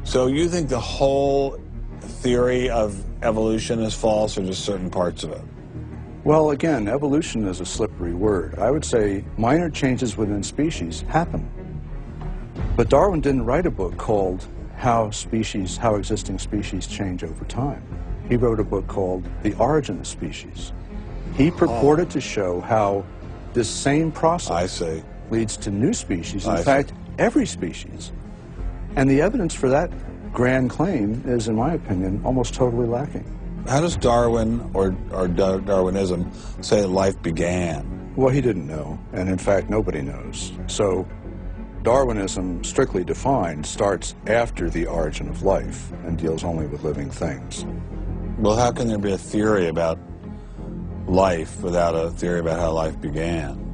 So you think the whole theory of evolution is false, or just certain parts of it? Well, again, evolution is a slippery word. I would say minor changes within species happen. But Darwin didn't write a book called How Existing Species Change Over Time. He wrote a book called The Origin of Species. He purported to show how this same process leads to new species, in fact, every species. And the evidence for that grand claim is, in my opinion, almost totally lacking. How does Darwin or Darwinism say life began? Well, he didn't know, and in fact, nobody knows. So Darwinism, strictly defined, starts after the origin of life and deals only with living things. Well, how can there be a theory about life without a theory about how life began?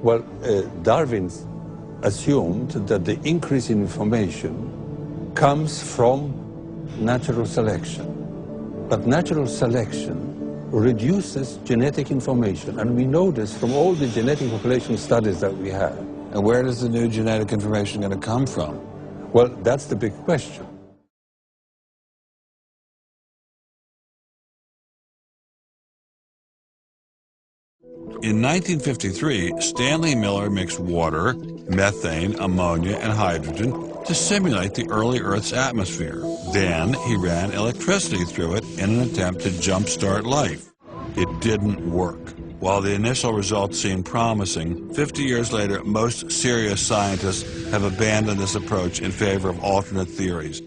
Well, Darwin assumed that the increase in information comes from natural selection. But natural selection reduces genetic information, and we know this from all the genetic population studies that we have. And where is the new genetic information going to come from? Well, that's the big question. In 1953, Stanley Miller mixed water, methane, ammonia, and hydrogen to simulate the early Earth's atmosphere. Then he ran electricity through it in an attempt to jumpstart life. It didn't work. While the initial results seemed promising, 50 years later, most serious scientists have abandoned this approach in favor of alternate theories.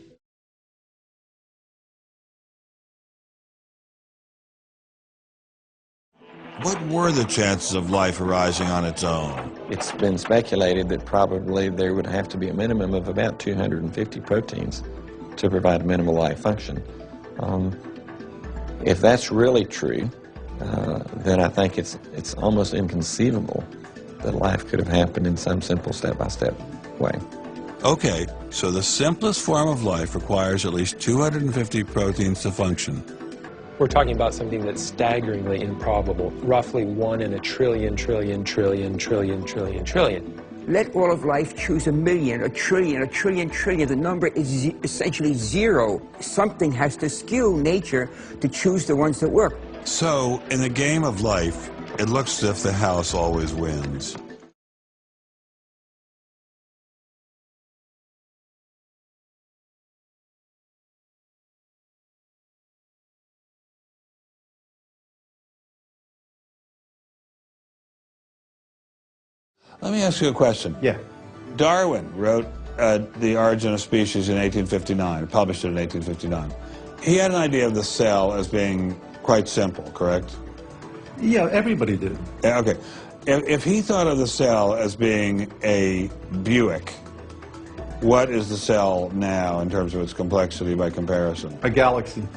What were the chances of life arising on its own? It's been speculated that probably there would have to be a minimum of about 250 proteins to provide a minimal life function. If that's really true, then I think it's almost inconceivable that life could have happened in some simple step-by-step way. Okay, so the simplest form of life requires at least 250 proteins to function. We're talking about something that's staggeringly improbable, roughly 1 in a trillion. Let all of life choose a million, a trillion. The number is essentially zero. Something has to skew nature to choose the ones that work. So, in the game of life, it looks as if the house always wins. Let me ask you a question. Yeah. Darwin wrote The Origin of Species in 1859, published it in 1859. He had an idea of the cell as being quite simple, correct? Yeah, everybody did. Okay. If he thought of the cell as being a Buick, what is the cell now in terms of its complexity by comparison? A galaxy.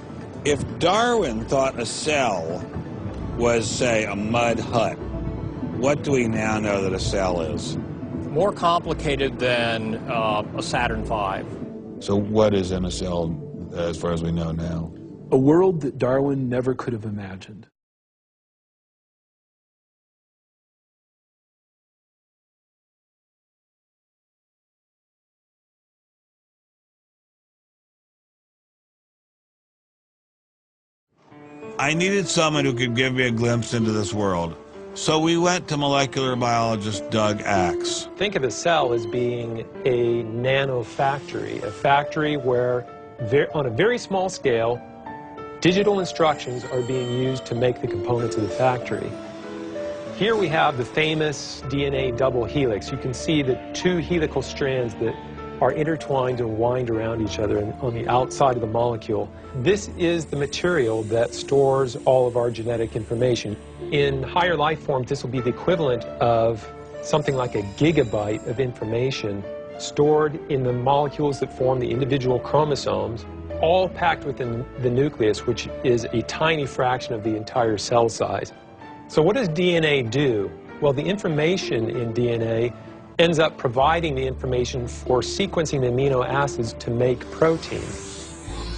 If Darwin thought a cell was, say, a mud hut, what do we now know that a cell is? More complicated than a Saturn V. So what is in a cell as far as we know now? A world that Darwin never could have imagined. I needed someone who could give me a glimpse into this world. So we went to molecular biologist Doug Axe. Think of a cell as being a nanofactory, a factory where, on a very small scale, digital instructions are being used to make the components of the factory. Here we have the famous DNA double helix. You can see the two helical strands that are intertwined and wind around each other on the outside of the molecule. This is the material that stores all of our genetic information. In higher life forms, this will be the equivalent of something like a gigabyte of information stored in the molecules that form the individual chromosomes, all packed within the nucleus, which is a tiny fraction of the entire cell size. So what does DNA do? Well, the information in DNA ends up providing the information for sequencing the amino acids to make proteins.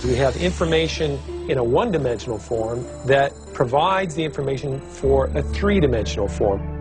We have information in a one-dimensional form that provides the information for a three-dimensional form.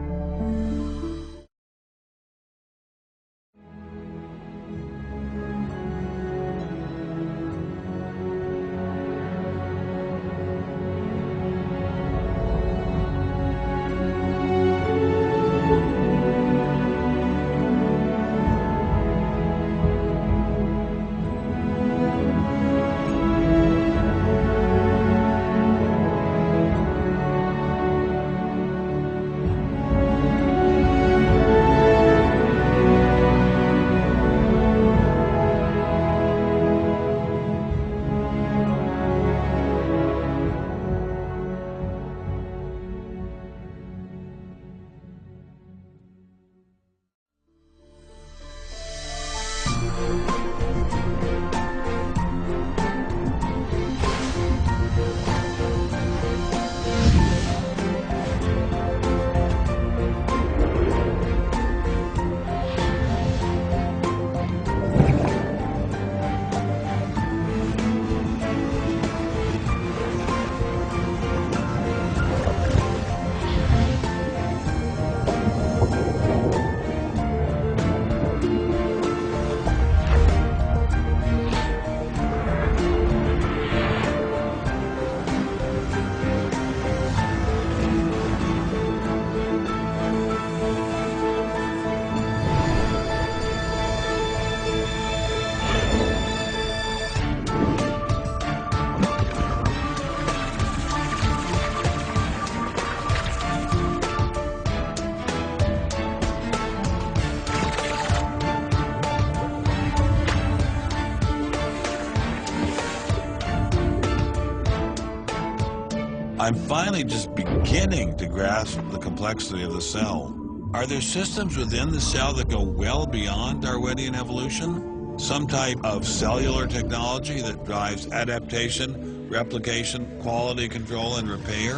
I'm finally just beginning to grasp the complexity of the cell. Are there systems within the cell that go well beyond Darwinian evolution? Some type of cellular technology that drives adaptation, replication, quality control, and repair?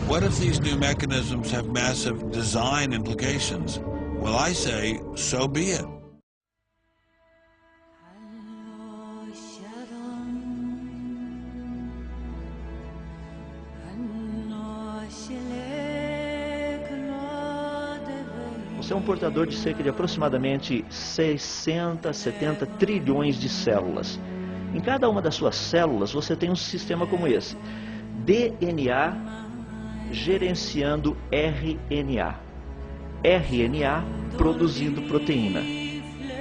What if these new mechanisms have massive design implications? Well, I say, so be it. Você é um portador de cerca de aproximadamente 60, 70 trilhões de células. Em cada uma das suas células você tem um sistema como esse. DNA gerenciando RNA. RNA produzindo proteína.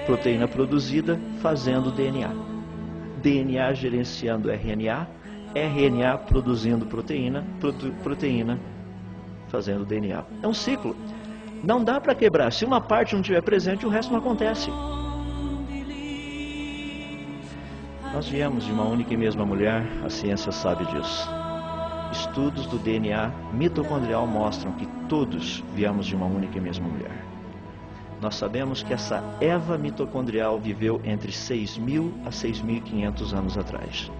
Proteína produzida fazendo DNA. DNA gerenciando RNA. RNA produzindo proteína. Proteína fazendo DNA. É um ciclo. Não dá para quebrar. Se uma parte não estiver presente, o resto não acontece. Nós viemos de uma única e mesma mulher, a ciência sabe disso. Estudos do DNA mitocondrial mostram que todos viemos de uma única e mesma mulher. Nós sabemos que essa Eva mitocondrial viveu entre 6.000 a 6.500 anos atrás.